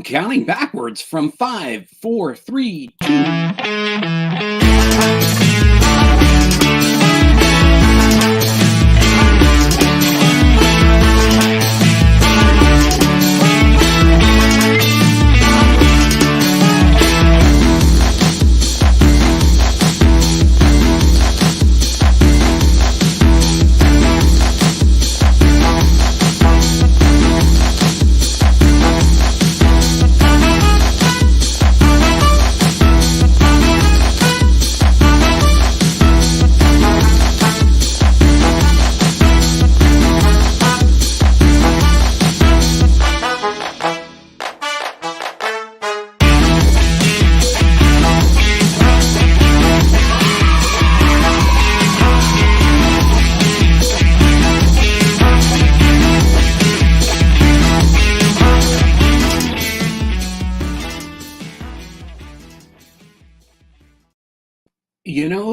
Counting backwards from 5, 4, 3, 2.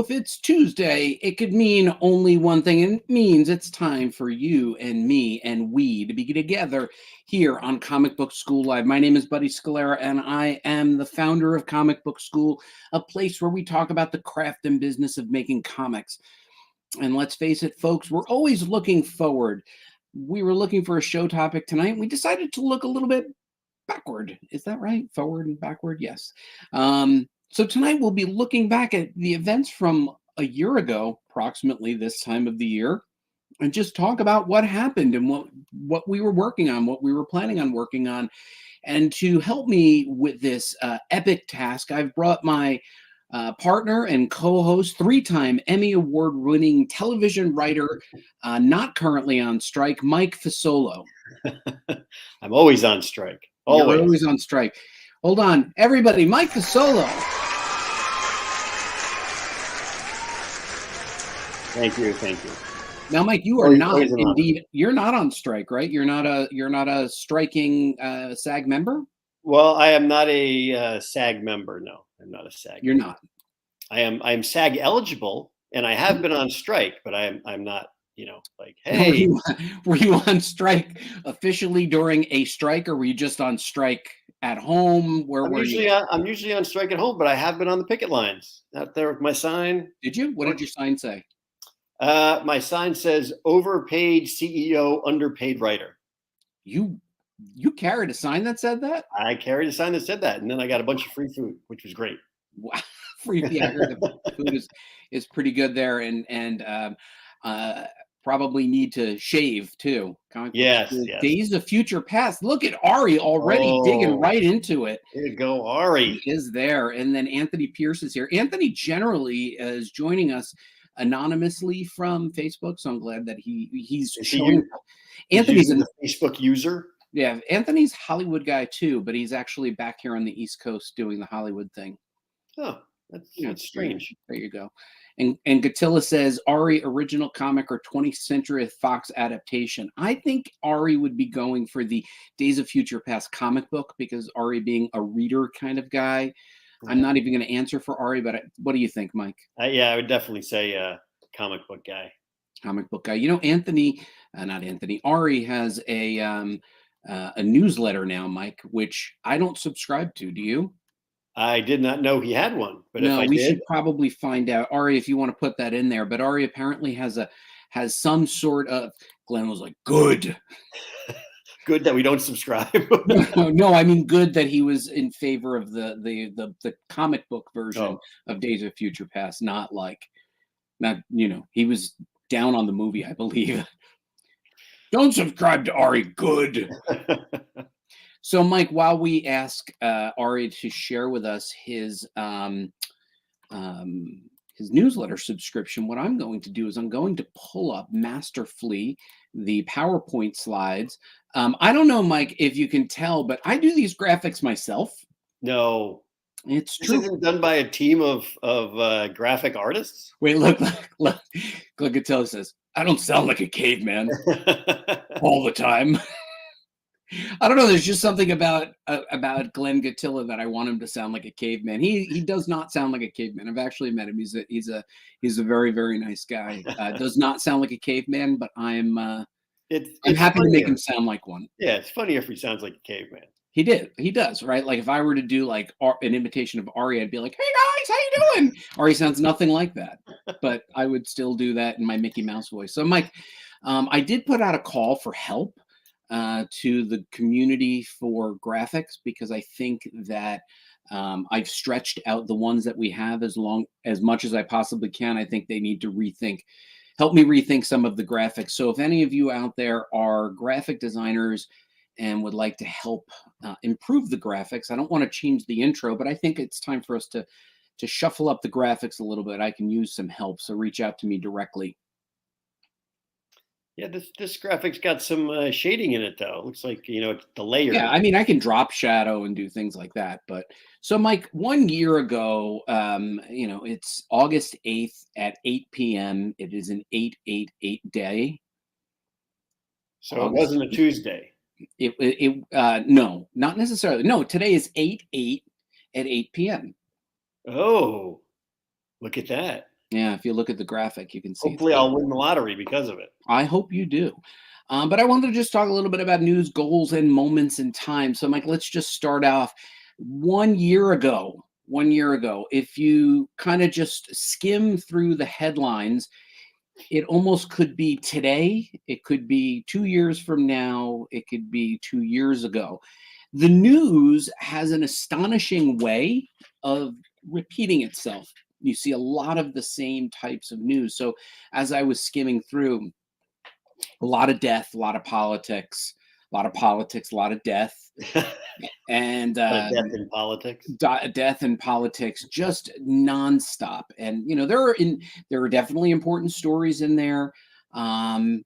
If it's Tuesday, it could mean only one thing, and it means it's time for you and me and we to be together here on Comic Book School Live. My name is Buddy Scalera, and I am the founder of Comic Book School, a place where we talk about the craft and business of making comics. And let's face it, folks, we're always looking forward. We were looking for a show topic tonight, and we decided to look a little bit backward. Is that right? Forward and backward? Yes. So tonight we'll be looking back at the events from a year ago, approximately this time of the year, and just talk about what happened and what we were working on, what we were planning on working on. And to help me with this epic task, I've brought my partner and co-host, 3-time Emmy Award-winning television writer, not currently on strike, Mike Fasolo. I'm always on strike. You're always on strike. Hold on, everybody, Mike Fasolo. Thank you. Now, Mike, you are you're not on strike, right? You're not a striking SAG member? Well, I am not a SAG member. No, I'm not a SAG. You're not. I am SAG eligible, and I have been on strike, but I'm not. Like, hey, were you on strike officially during a strike, or were you just on strike at home? I'm usually on strike at home, but I have been on the picket lines out there with my sign. Did you? What did your sign say? My sign says "Overpaid CEO, underpaid writer." You carried a sign that said that? I carried a sign that said that, and then I got a bunch of free food, which was great. Wow, free! Yeah, I heard the food is pretty good there, and probably need to shave too. Yes. Days of Future Past. Look at Ari already digging right into it. There you go, Ari. He is there. And then Anthony Pierce is here. Anthony generally is joining us anonymously from Facebook, so I'm glad that he's showing. Anthony's a Facebook user. Yeah, Anthony's Hollywood guy too, but he's actually back here on the East Coast doing the Hollywood thing. Oh, that's strange. There you go. And Gatilla says, Ari original comic or 20th Century Fox adaptation. I think Ari would be going for the Days of Future Past comic book, because Ari being a reader kind of guy. I'm not even going to answer for Ari, but what do you think, Mike? I would definitely say comic book guy. Comic book guy. Ari has a newsletter now, Mike, which I don't subscribe to. Do you? I did not know he had one, but no, we should probably find out, Ari, if you want to put that in there. But Ari apparently has some sort of. Glenn was like, good. Good that we don't subscribe. No, I mean good that he was in favor of the comic book version of Days of Future Past, he was down on the movie, I believe. Don't subscribe to Ari. Good. So, Mike, while we ask Ari to share with us his newsletter subscription, what I'm going to do is I'm going to pull up masterfully the PowerPoint slides. I don't know, Mike, if you can tell, but I do these graphics myself. No, it's true. This isn't done by a team of graphic artists. Wait, look. Gatilla says, I don't sound like a caveman all the time. I don't know. There's just something about Glenn Gatilla that I want him to sound like a caveman. He does not sound like a caveman. I've actually met him. He's a very, very nice guy. Does not sound like a caveman, but I'm I'm it's happy to make him funnier. sound like one. Yeah, it's funnier if he sounds like a caveman. He does, right? Like if I were to do like an imitation of Ari, I'd be like, "Hey guys, how you doing?" Ari sounds nothing like that, but I would still do that in my Mickey Mouse voice. So, Mike, I did put out a call for help to the community for graphics because I think that I've stretched out the ones that we have as much as I possibly can. I think they need to help me rethink some of the graphics. So, if any of you out there are graphic designers and would like to help improve the graphics. I don't want to change the intro, but I think it's time for us to shuffle up the graphics a little bit. I can use some help, so reach out to me directly. Yeah, this graphic's got some shading in it though. It looks like it's the Yeah, layers. I mean, I can drop shadow and do things like that. But so, Mike, 1 year ago, it's August 8th at 8 p.m. It is an 888 day. So it August. wasn't a Tuesday. No, not necessarily. No, today is 8/8 at 8 p.m. Oh, look at that. Yeah, if you look at the graphic, you can see it's Hopefully, eight. I'll win the lottery because of it. I hope you do. But I wanted to just talk a little bit about news, goals, and moments in time. So, Mike, let's just start off 1 year ago. 1 year ago, if you kind of just skim through the headlines, it almost could be today. It could be 2 years from now. It could be 2 years ago. The news has an astonishing way of repeating itself. You see a lot of the same types of news. So, as I was skimming through, a lot of death, a lot of politics, a lot of politics, a lot of death, and But a death in politics. death and politics just nonstop. And there are definitely important stories in there. And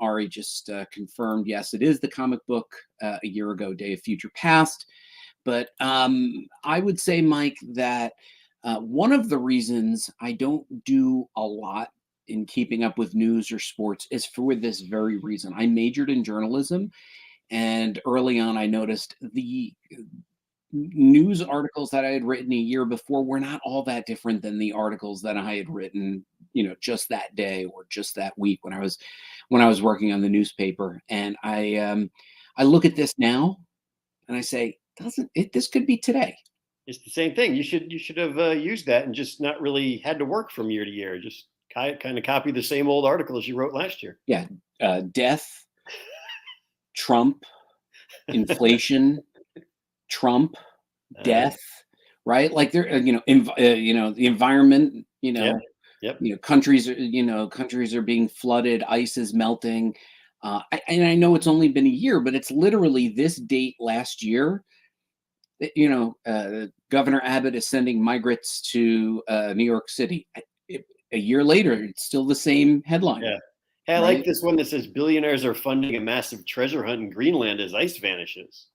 Ari just confirmed, yes, it is the comic book a year ago, Day of Future Past. But I would say, Mike, that one of the reasons I don't do a lot in keeping up with news or sports is for this very reason. I majored in journalism, and early on, I noticed the news articles that I had written a year before were not all that different than the articles that I had written, just that day or just that week when I was working on the newspaper. And I look at this now and I say, doesn't it? This could be today. It's the same thing. You should have used that and just not really had to work from year to year. Just kind of copy the same old articles you wrote last year. Yeah, death, Trump, inflation, Trump, Uh, death, right? Like there, the environment, yep. Yep. countries are being flooded, ice is melting. And I know it's only been a year, but it's literally this date last year. Governor Abbott is sending migrants to New York City. A year later, it's still the same headline, Yeah. Hey, I like right? this one that says billionaires are funding a massive treasure hunt in Greenland as ice vanishes.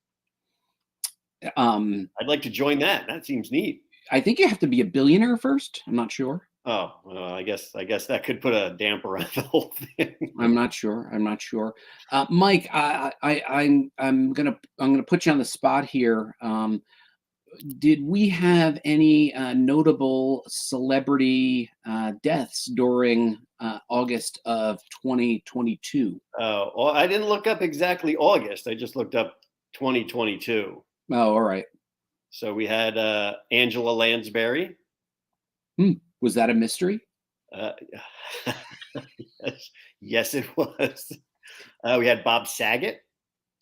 Um, I'd like to join that. That seems neat. I think you have to be a billionaire first. I'm not sure. Oh, I guess that could put a damper on the whole thing. I'm not sure. Mike, I'm gonna put you on the spot here. Did we have any notable celebrity deaths during August of 2022? Oh, well, I didn't look up exactly August. I just looked up 2022. Oh, all right. So we had Angela Lansbury. Was that a mystery? Uh, yes, yes, it was. We had Bob Saget.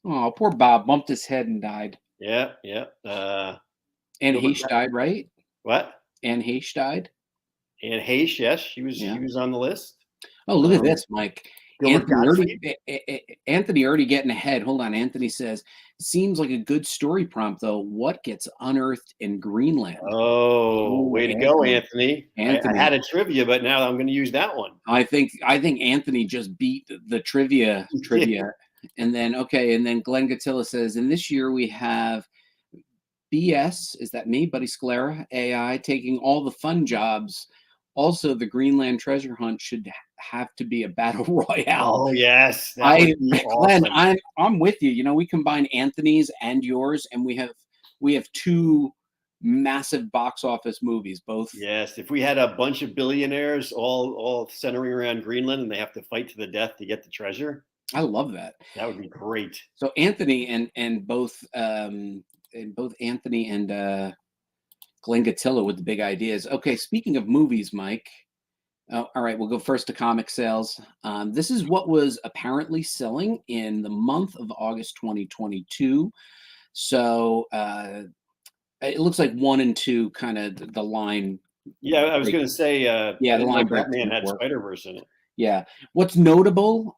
Oh, poor Bob bumped his head and died. Yeah, yeah. Anne Gilbert Heche died, right? what? Anne Heche died. And Hayes, yes, she was Yeah. she was on the list. Oh, look at this, Mike. Gilbert Gottfried. Anthony already getting ahead. Hold on. Anthony says, seems like a good story prompt, though. What gets unearthed in Greenland? Oh, Oh, way to go, Anthony. Anthony. I Anthony. had a trivia, but now I'm going to use that one. I think Anthony just beat the trivia. And then Glenn Gatilla says, and this year we have BS, is that me, Buddy Scalera, AI, taking all the fun jobs. Also, the Greenland treasure hunt should have to be a battle royale. Oh yes, that would be Glenn, awesome. I'm with you. We combine Anthony's and yours, and we have two massive box office movies. Both. Yes, if we had a bunch of billionaires all centering around Greenland and they have to fight to the death to get the treasure. I love that. That would be great. So Anthony and both Anthony and Glenn Gatilla with the big ideas. Okay, speaking of movies, Mike. Oh, all right, we'll go first to comic sales. This is what was apparently selling in the month of August 2022. So it looks like one and two kind of the line Yeah, I was break. going to say, I Yeah, the didn't know line break Batman didn't had work. Spider Verse in it. Yeah. What's notable,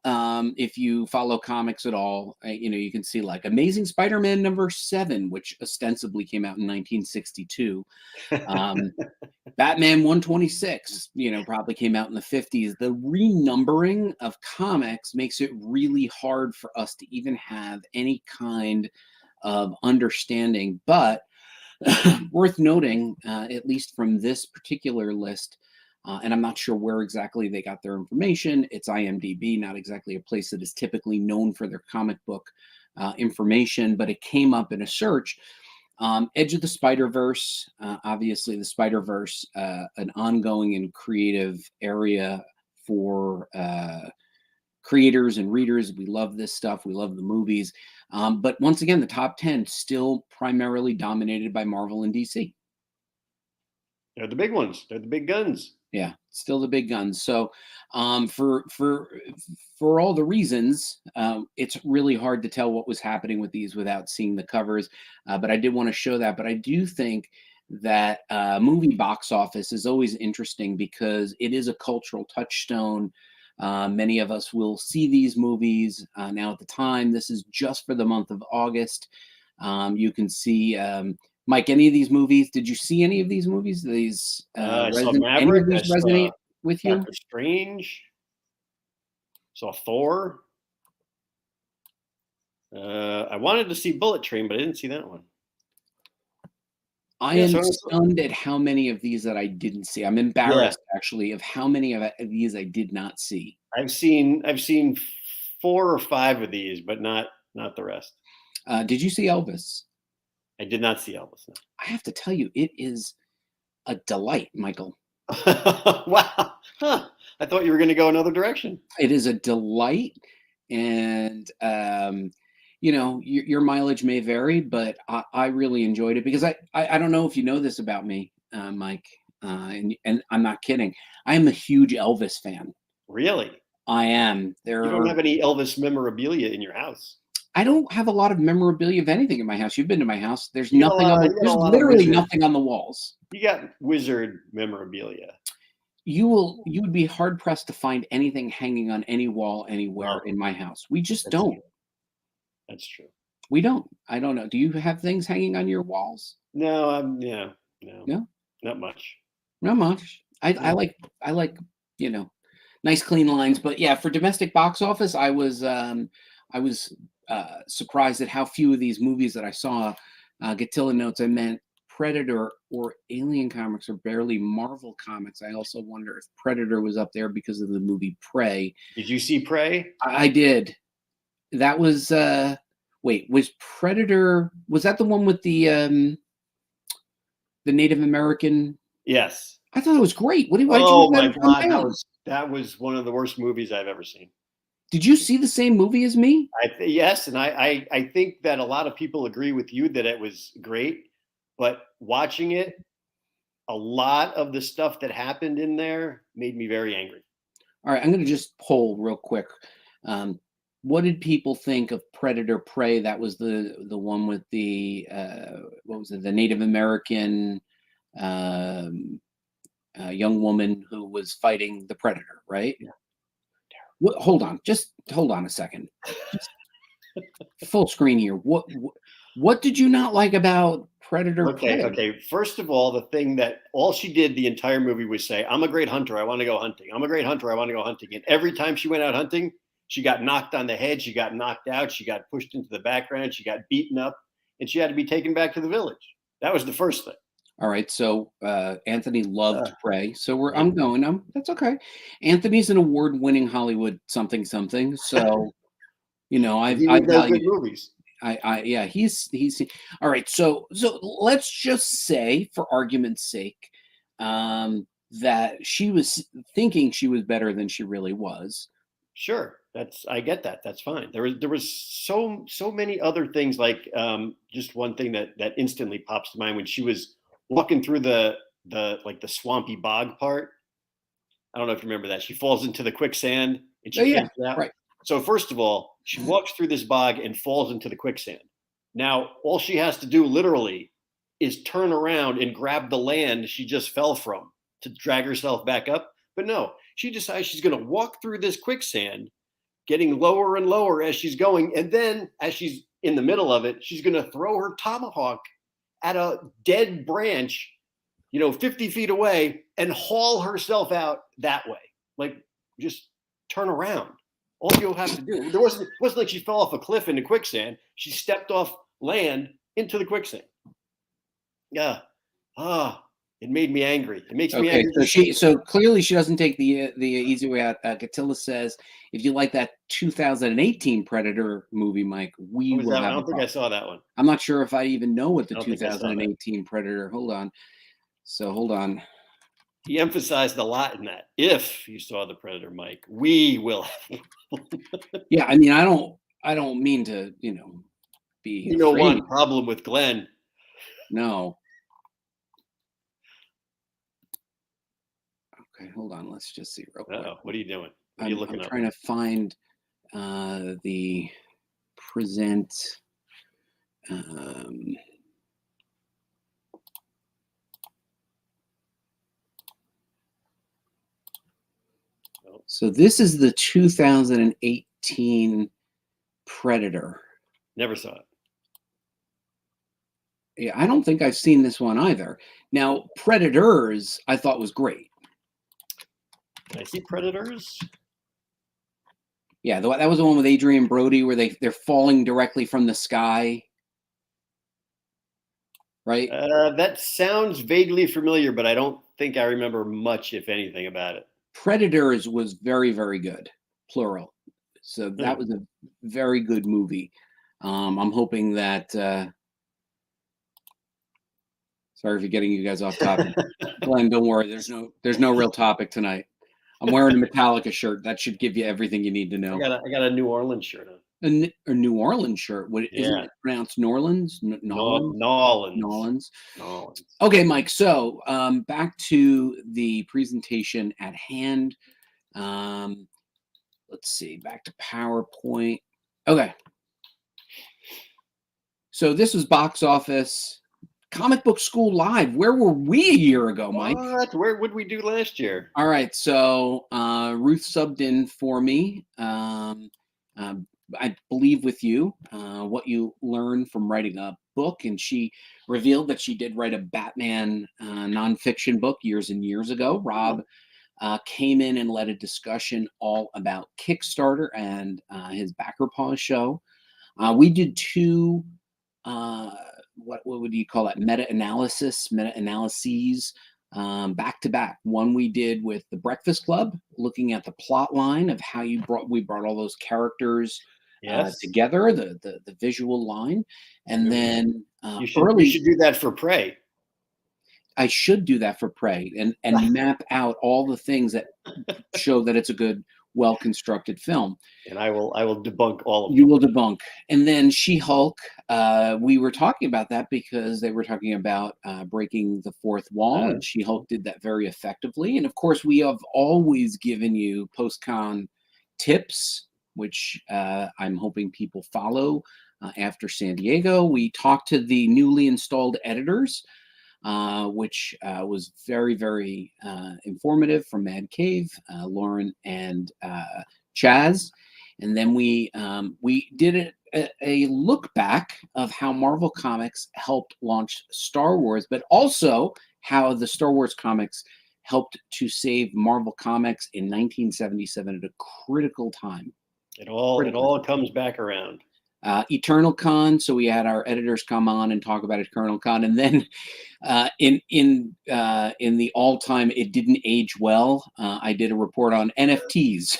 if you follow comics at all, you can see like Amazing Spider-Man #7, which ostensibly came out in 1962. Um, Batman 126, probably came out in the 50s. The renumbering of comics makes it really hard for us to even have any kind of understanding. But worth noting, at least from this particular list, and I'm not sure where exactly they got their information. It's IMDb, not exactly a place that is typically known for their comic book information, but it came up in a search. Edge of the Spider Verse, obviously, the Spider Verse, an ongoing and creative area for creators and readers. We love this stuff. We love the movies. But once again, the top 10 still primarily dominated by Marvel and DC. They're the big ones. They're the big guns. Yeah, still the big guns. So, for all the reasons, it's really hard to tell what was happening with these without seeing the covers. But I did want to show that. But I do think that movie box office is always interesting because it is a cultural touchstone. Many of us will see these movies now. At the time, this is just for the month of August. You can see. Mike, any of these movies? Did you see any of these movies? These I saw any of Maverick. I these saw resonate with you? Doctor Strange. Saw Thor. I wanted to see Bullet Train, but I didn't see that one. I Yeah, am so stunned at how many of these that I didn't see. I'm yeah, embarrassed actually of how many of these I did not see. I've seen 4 or 5 of these, but not the rest. Did you see Elvis? I did not see Elvis. No. I have to tell you, it is a delight, Michael. Wow. Huh. I thought you were going to go another direction. It is a delight, and your mileage may vary, but I really enjoyed it because I don't know if you know this about me, Mike, and I'm not kidding. I am a huge Elvis fan. Really? I am. You don't have any Elvis memorabilia in your house. I don't have a lot of memorabilia of anything in my house. You've been to my house. There's You got a nothing lot on of the. you got There's a lot of literally wizard. nothing on the walls. You got wizard memorabilia. You would be hard pressed to find anything hanging on any wall anywhere Wow, in my house. We just that's don't. true. That's true. We don't. I don't know. Do you have things hanging on your walls? No, yeah, no, No, not much. not much. No. I like you know nice clean lines. But yeah, for domestic box office, I was surprised at how few of these movies that I saw. Gatilla notes. I meant Predator or Alien comics are barely Marvel comics. I also wonder if Predator was up there because of the movie Prey. Did you see Prey? I did. That was wait, was Predator was that the one with the Native American? Yes. I thought it was great. Why did you Oh give that my a thumbs God, that down? was that was one of the worst movies I've ever seen. Did you see the same movie as me? Yes, and I think that a lot of people agree with you that it was great, but watching it, a lot of the stuff that happened in there made me very angry. All right, I'm going to just poll real quick. Um, what did people think of Predator Prey? That was the one with the what was it? The Native American um, young woman who was fighting the Predator, right? Yeah. Hold on, just hold on a second. Just full screen here. What did you not like about Predator Okay, Prey? okay. First of all, the thing that all she did the entire movie was say, "I'm a great hunter. I want to go hunting. I'm a great hunter. I want to go hunting." And every time she went out hunting, she got knocked on the head. She got knocked out. She got pushed into the background. She got beaten up, and she had to be taken back to the village. That was the first thing. All right, so Anthony loved Uh, Prey. So yeah. that's okay. Anthony's an award-winning Hollywood something something. So, He I would know value good movies. yeah, he's all right. So let's just say, for argument's sake, that she was thinking she was better than she really was. Sure. I get that. That's fine. There was so many other things, like just one thing that instantly pops to mind when she was walking through the swampy bog part. I don't know if you remember that. She falls into the quicksand and Oh she yeah, can't get out. right. So first of all, she walks through this bog and falls into the quicksand. Now, all she has to do literally is turn around and grab the land she just fell from to drag herself back up. But no, she decides she's going to walk through this quicksand, getting lower and lower as she's going. And then as she's in the middle of it, she's going to throw her tomahawk at a dead branch, 50 feet away, and haul herself out that way. Like, just turn around. All you'll have to do. It wasn't like she fell off a cliff into quicksand. She stepped off land into the quicksand. Yeah. It made me angry. It makes me Okay, angry. so clearly she doesn't take the easy way out. Catilla says, if you like that 2018 Predator movie, Mike, we What was will that? I have a don't think I talk. saw that one. I'm not sure if I even know what the I don't think I saw that. 2018 Predator. Hold on. So hold on. He emphasized a lot in that. If you saw the Predator, Mike, we will. Yeah, I mean, I don't mean to, be afraid. One problem with Glenn. No. Okay, hold on. Let's just see real quick. What are you doing? What are you looking I'm up? trying to find the present. So this is the 2018 Predator. Never saw it. Yeah, I don't think I've seen this one either. Now, Predators, I thought was great. Can I see Predators? Yeah, that was the one with Adrian Brody where they're falling directly from the sky. Right? That sounds vaguely familiar, but I don't think I remember much, if anything, about it. Predators was very, very good, plural. So that was a very good movie. I'm hoping that. Sorry for getting you guys off topic, Glenn. Don't worry. There's no real topic tonight. I'm wearing a Metallica shirt. That should give you everything you need to know. I got a New Orleans shirt on. A New Orleans shirt. What isn't it pronounced Norlands? Nolans. Okay, Mike. So back to the presentation at hand. Let's see. Back to PowerPoint. Okay. So this was box office. Comic Book School Live. Where were we a year ago, Mike? Where would we do last year? All right. So Ruth subbed in for me. I believe with you what you learned from writing a book, and she revealed that she did write a Batman nonfiction book years and years ago. Rob came in and led a discussion all about Kickstarter and his Backer Paw show. We did two what would you call that, meta-analyses back to back. One we did with the Breakfast Club, looking at the plot line of how we brought all those characters together, the visual line, and then you should do that for Prey. I should do that for Prey and map out all the things that show that it's a good, well-constructed film. And I will debunk all of them. You will debunk. And then She-Hulk, we were talking about that because they were talking about breaking the fourth wall, and She-Hulk did that very effectively. And of course, we have always given you post-con tips, which I'm hoping people follow after San Diego. We talked to the newly installed editors, which was very, very informative, from Mad Cave, Lauren and Chaz. And then we did a look back of how Marvel Comics helped launch Star Wars, but also how the Star Wars comics helped to save Marvel Comics in 1977 at a critical time. It all comes back around. Eternal Con. So we had our editors come on and talk about Eternal Con, and then in the all-time it didn't age well, I did a report on NFTs.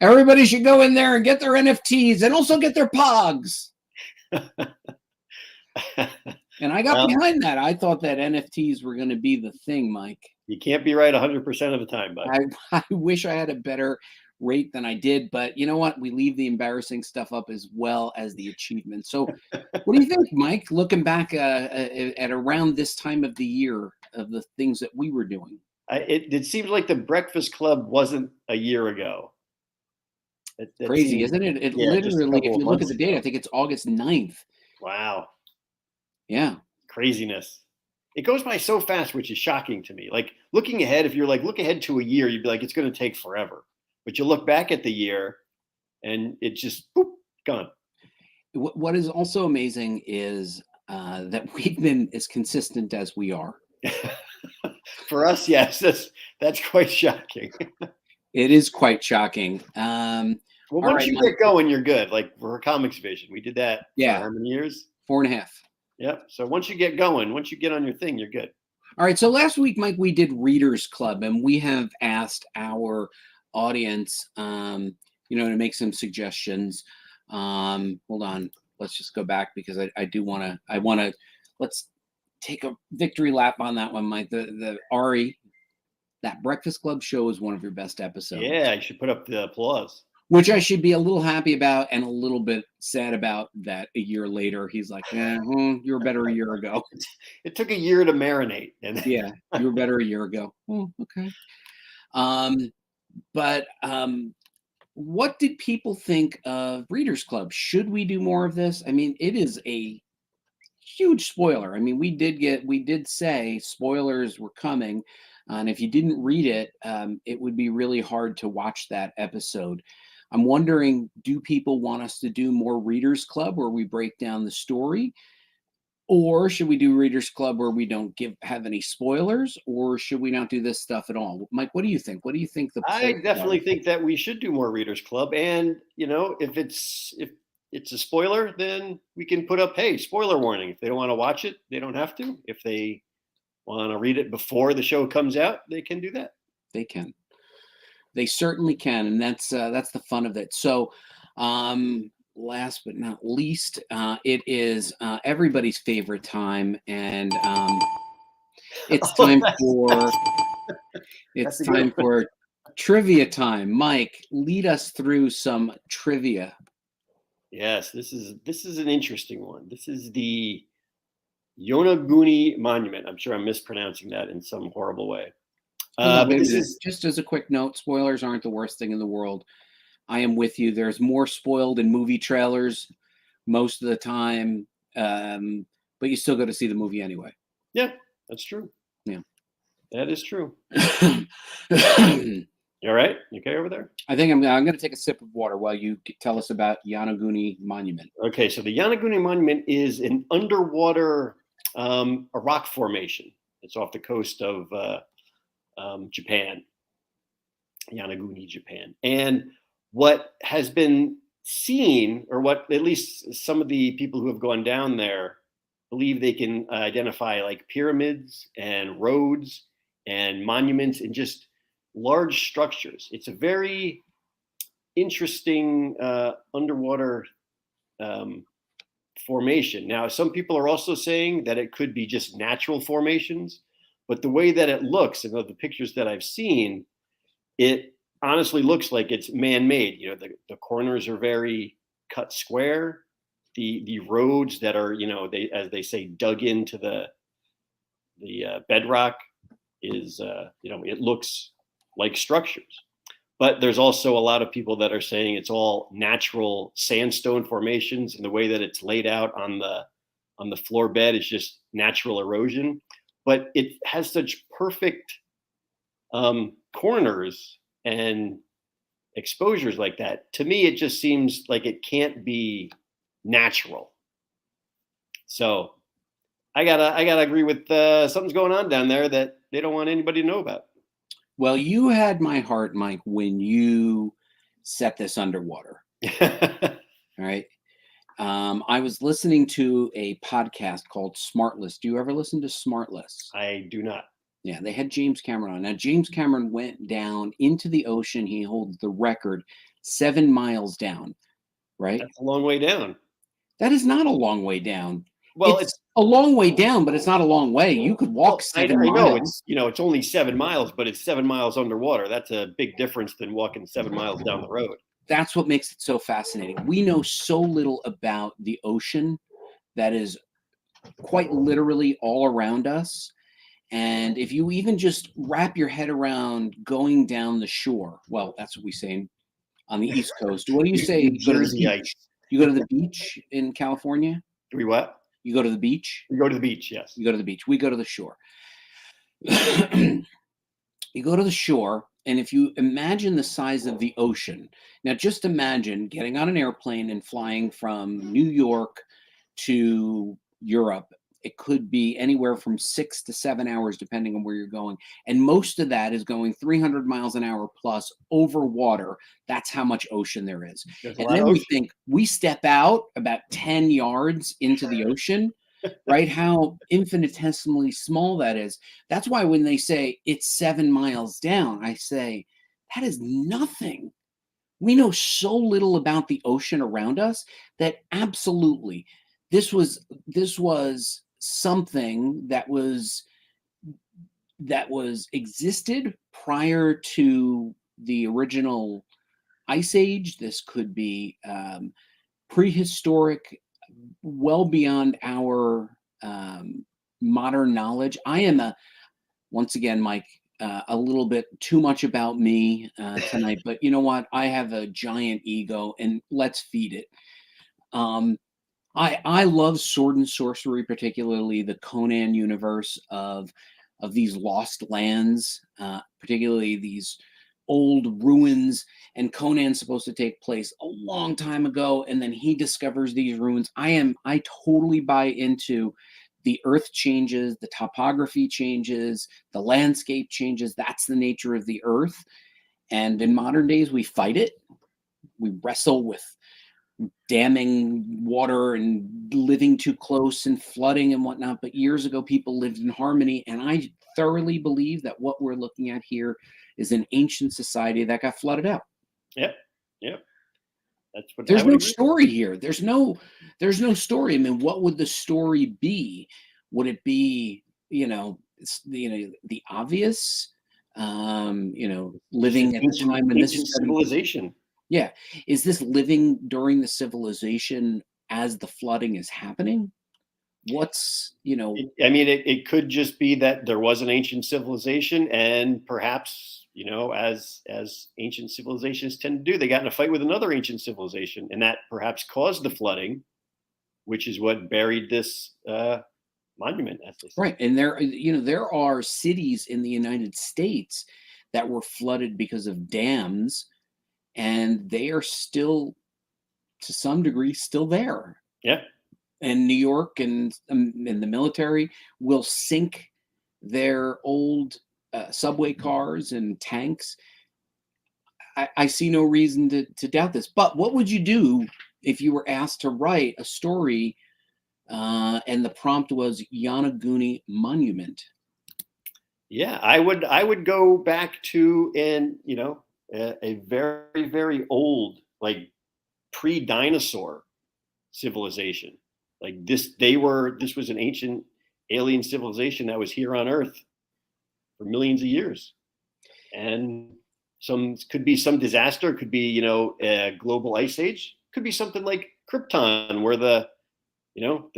Everybody should go in there and get their NFTs and also get their Pogs. And I got behind that. I thought that NFTs were going to be the thing, Mike. You can't be right 100% of the time, bud. I wish I had a better rate than I did. But you know what? We leave the embarrassing stuff up as well as the achievements. So, what do you think, Mike? Looking back at around this time of the year of the things that we were doing. It seems like the Breakfast Club wasn't a year ago. That Crazy, seems, isn't it? It yeah, just a literally, if couple of you look at months the date, I ago. think it's August 9th. Wow, Yeah. craziness. It goes by so fast, which is shocking to me. Like looking ahead, if you're like look ahead to a year, you'd be like, it's going to take forever. But you look back at the year, and it just boop, gone. What is also amazing is that we've been as consistent as we are. For us, yes, that's quite shocking. It is quite shocking. Well, All once right, you Mike. get going, you're good. Like for Comics Vision, we did that for Yeah, how many years? 4.5. Yep. So once you get going, once you get on your thing, you're good. All right. So last week, Mike, we did Readers Club, and we have asked our audience, to make some suggestions. Hold on. Let's just go back because I do want to. I want to. Let's take a victory lap on that one, Mike. The Ari, that Breakfast Club show is one of your best episodes. Yeah, you should put up the applause. Which I should be a little happy about and a little bit sad about that a year later, he's like, you were better a year ago. It took a year to marinate. And Yeah, you were better a year ago. Oh, okay. But what did people think of Readers Club? Should we do more of this? I mean, it is a huge spoiler. I mean, we did say spoilers were coming. And if you didn't read it, it would be really hard to watch that episode. I'm wondering, do people want us to do more Readers Club where we break down the story? Or should we do Readers Club where we don't have any spoilers? Or should we not do this stuff at all? Mike, what do you think? What do you think the I place definitely are? think that we should do more Readers Club. And if it's a spoiler, then we can put up, hey, spoiler warning. If they don't want to watch it, they don't have to. If they want to read it before the show comes out, they can do that. They can. They certainly can, and that's the fun of it. So, last but not least, it is everybody's favorite time, and it's Oh, time that's, for that's a good one. trivia time. Mike, lead us through some trivia. Yes, this is an interesting one. This is the Yonaguni Monument. I'm sure I'm mispronouncing that in some horrible way. Hold on, But wait a this minute. is Just as a quick note, spoilers aren't the worst thing in the world. I am with you. There's more spoiled in movie trailers most of the time, but you still go to see the movie anyway. yeah, that's true. Yeah. That is true. I You all right? You okay over there? think I'm going to take a sip of water while you tell us about Yanaguni Monument. Okay, so the Yanaguni Monument is an underwater a rock formation. It's off the coast of Japan, Yanaguni, Japan. And what has been seen, or what at least some of the people who have gone down there believe they can identify like pyramids and roads and monuments and just large structures. It's a very interesting underwater formation. Now, some people are also saying that it could be just natural formations, but the way that it looks and the pictures that I've seen, it honestly looks like it's man-made. The corners are very cut square. The roads that are, they, as they say, dug into the bedrock is, it looks like structures. But there's also a lot of people that are saying it's all natural sandstone formations, and the way that it's laid out on the floor bed is just natural erosion. But it has such perfect corners and exposures like that. To me, it just seems like it can't be natural. So I gotta agree with something's going on down there that they don't want anybody to know about. Well, you had my heart, Mike, when you set this underwater. All right. I was listening to a podcast called Smartless. Do you ever listen to Smartless? I do not. Yeah, they had James Cameron on. Now, James Cameron went down into the ocean. He holds the record 7 miles down, right? That's a long way down. That is not a long way down. Well, It's a long way down, but it's not a long way. You could walk I 7 know miles. it's, it's only 7 miles, but it's 7 miles underwater. That's a big difference than walking 7 miles down the road. That's what makes it so fascinating. We know so little about the ocean that is quite literally all around us. And if you even just wrap your head around going down the shore, well, that's what we say on the East Coast. What do you say? New You go to the Jersey beach. ice. You go to the beach in California. Do we what? You go to the beach. We go to the beach, yes. You go to the beach. We go to the shore. You go to the shore, and if you imagine the size of the ocean, now just imagine getting on an airplane and flying from New York to Europe. It could be anywhere from 6 to 7 hours, depending on where you're going. And most of that is going 300 miles an hour plus over water. That's how much ocean there is. There's a And lot of then we ocean. think we step out about 10 yards into the ocean, right? How infinitesimally small that is. That's why when they say it's 7 miles down, I say that is nothing. We know so little about the ocean around us that absolutely this was something that was existed prior to the original ice age. This could be prehistoric, well beyond our modern knowledge. I am once again, Mike, a little bit too much about me tonight, but you know what? I have a giant ego, and let's feed it. Um, I love sword and sorcery, particularly the Conan universe of these lost lands, particularly these old ruins. And Conan's supposed to take place a long time ago, and then he discovers these ruins. I totally buy into the earth changes, the topography changes, the landscape changes. That's the nature of the earth. And in modern days, we fight it. We wrestle with damming water and living too close and flooding and whatnot. But years ago, people lived in harmony. And I thoroughly believe that what we're looking at here is an ancient society that got flooded out. Yep. Yep. That's what I There's would no agree. story here. There's no story. I mean, what would the story be? Would it be, the obvious, living at the Ancient, time when this ancient is setting. civilization. Yeah. Is this living during the civilization as the flooding is happening? What's, It could just be that there was an ancient civilization, and perhaps, as ancient civilizations tend to do, they got in a fight with another ancient civilization, and that perhaps caused the flooding, which is what buried this monument, as they say. right. And there are cities in the United States that were flooded because of dams, and they are still, to some degree, still there. Yeah. And New York and the military will sink their old subway cars and tanks. I see no reason to doubt this. But what would you do if you were asked to write a story and the prompt was Yonaguni Monument? Yeah, I would go back to a very, very old, like pre-dinosaur civilization. Like this was an ancient alien civilization that was here on Earth for millions of years. And could be some disaster, could be, a global ice age, could be something like Krypton, where the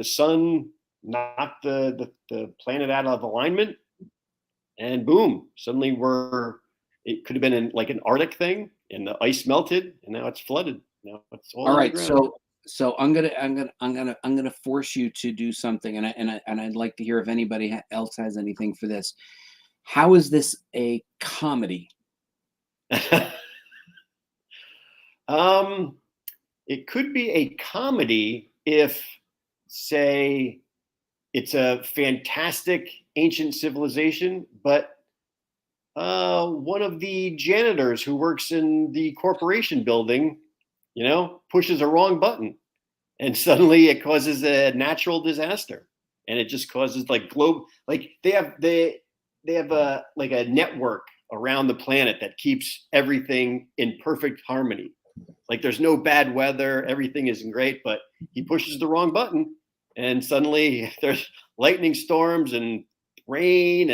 sun knocked the planet out of alignment, and boom, suddenly it could have been like an Arctic thing, and the ice melted, and now it's flooded. Now it's all All right, underground. so I'm gonna force you to do something, and I'd like to hear if anybody else has anything for this. How is this a comedy? It could be a comedy if, say, it's a fantastic ancient civilization, but one of the janitors who works in the corporation building, pushes a wrong button, and suddenly it causes a natural disaster, and it just causes like they have a like a network around the planet that keeps everything in perfect harmony. Like there's no bad weather, everything isn't great, but he pushes the wrong button, and suddenly there's lightning storms and rain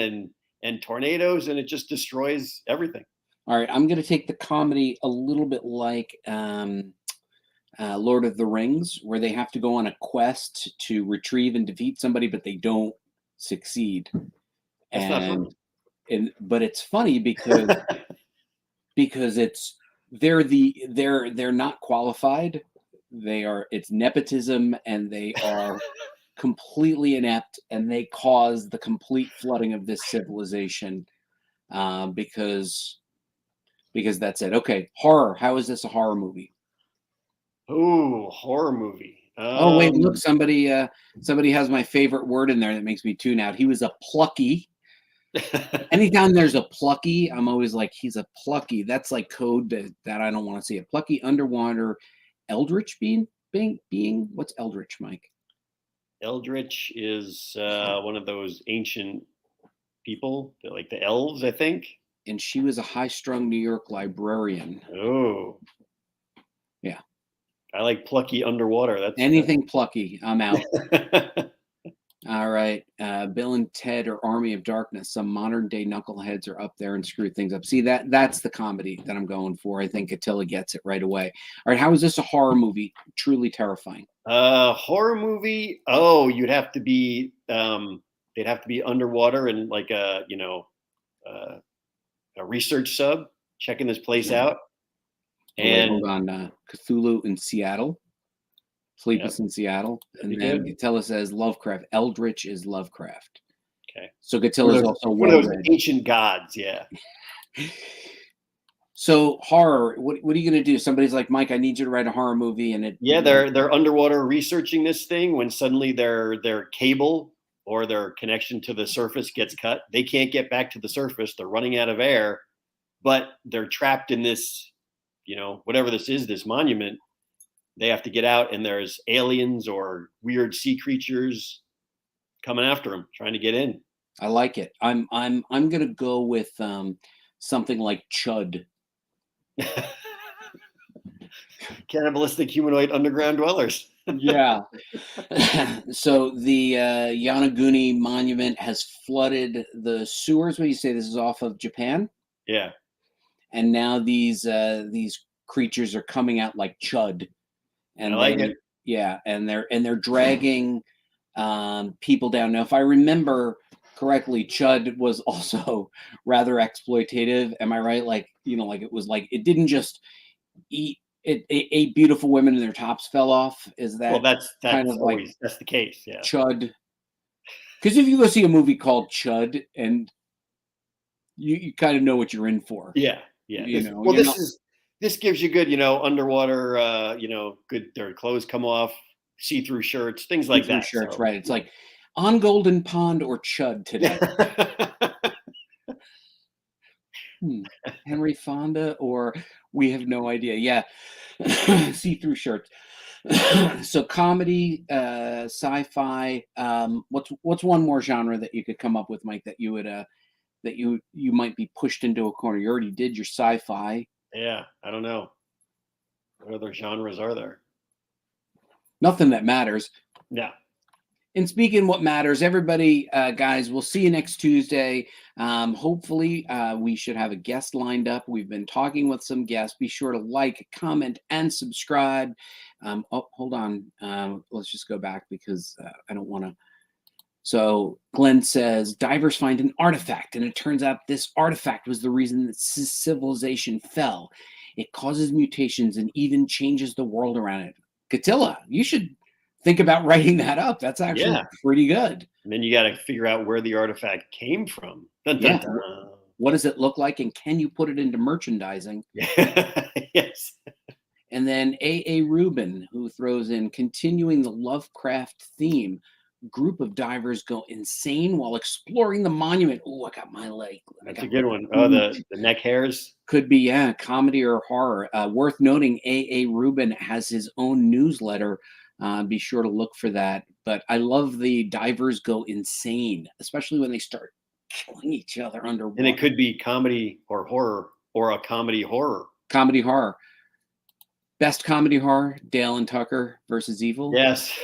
and tornadoes, and it just destroys everything. All right, I'm going to take the comedy a little bit like Lord of the Rings, where they have to go on a quest to retrieve and defeat somebody, but they don't succeed. That's not And funny. but it's funny because they're not qualified. It's nepotism, and they are completely inept, and they cause the complete flooding of this civilization, because that's it. Okay, horror. How is this a horror movie? Ooh, horror movie. Oh wait, look, somebody has my favorite word in there that makes me tune out. He was a plucky. Anytime there's a plucky, I'm always like, he's a plucky. That's like code that I don't want to see. A plucky underwater eldritch being. What's eldritch, Mike? Eldritch is one of those ancient people, like the elves, I think. And she was a high-strung New York librarian. Oh, Yeah. I like plucky underwater. Anything plucky, I'm out. That's All right. Bill and Ted or Army of Darkness. Some modern day knuckleheads are up there and screw things up. See, that's the comedy that I'm going for. I think Attila gets it right away. All right. How is this a horror movie? Truly terrifying. horror movie. Oh, they'd have to be underwater and like uh, a research sub checking this place out. Oh, wait, And hold on. Cthulhu in Seattle. yep, Sleepless in Seattle. that'd be And then good. Gatilla says Lovecraft. Eldritch is Lovecraft. Okay. So Gatilla's also One well of those read. ancient gods, yeah. So horror, what are you going to do? Somebody's like, Mike, I need you to write a horror movie, and Yeah, they're underwater researching this thing when suddenly their cable or their connection to the surface gets cut. They can't get back to the surface. They're running out of air, but they're trapped in this, whatever this is, this monument. They have to get out, and there's aliens or weird sea creatures coming after them, trying to get in. I like it. I'm going to go with something like Chud. Cannibalistic humanoid underground dwellers. Yeah. So the Yanaguni monument has flooded the sewers. What do you say? This is off of Japan, Yeah, and now these creatures are coming out like Chud, I and like it. they're dragging people down. Now, if I remember correctly, Chud was also rather exploitative. Am I right? Like, like it was like it didn't just eat it ate beautiful women and their tops fell off. Is Well, that that's kind that's of like always that's the case. Yeah, Chud? Because if you go see a movie called Chud, and you kind of know what you're in for, yeah, yeah. This well, you're not this gives you good, underwater. Good. Their clothes come off, see-through shirts, things like see-through that. shirts, So right? It's like on Golden Pond or Chud today. yeah. Henry Fonda, or we have no idea. Yeah, see-through shirts. So comedy, sci-fi. What's one more genre that you could come up with, Mike? That you would that you might be pushed into a corner. You already did your sci-fi. Yeah, I don't know. What other genres are there? Nothing that matters. Yeah. And speaking what matters, everybody, guys, we'll see you next Tuesday. Hopefully, we should have a guest lined up. We've been talking with some guests. Be sure to like, comment, and subscribe. Hold on. Let's just go back because I don't want to. So Glenn says divers find an artifact, and it turns out this artifact was the reason that civilization fell. It causes mutations and even changes the world around it. Catilla, you should think about writing that up. That's actually Yeah. pretty good. And then you got to figure out where the artifact came from. Dun, dun, Yeah. dun. What does it look like, and can you put it into merchandising? Yes. And then A. Rubin, who throws in continuing the Lovecraft theme. Group of divers go insane while exploring the monument. Oh, I got my leg. That's a good one. Oh, the neck hairs. Could be, yeah, comedy or horror. Worth noting, A. Rubin has his own newsletter. Be sure to look for that. But I love the divers go insane, especially when they start killing each other underwater. And it could be comedy or horror or a comedy horror. Comedy horror. Best comedy horror, Dale and Tucker versus Evil. Yes.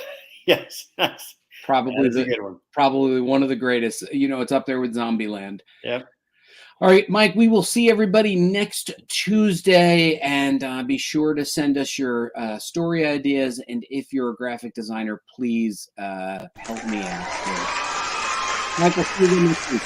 Yes, that's Probably a good one. probably one of the greatest. It's up there with Zombieland. Yep. All right, Mike, we will see everybody next Tuesday, and be sure to send us your story ideas. And if you're a graphic designer, please help me out. Michael, see you next week.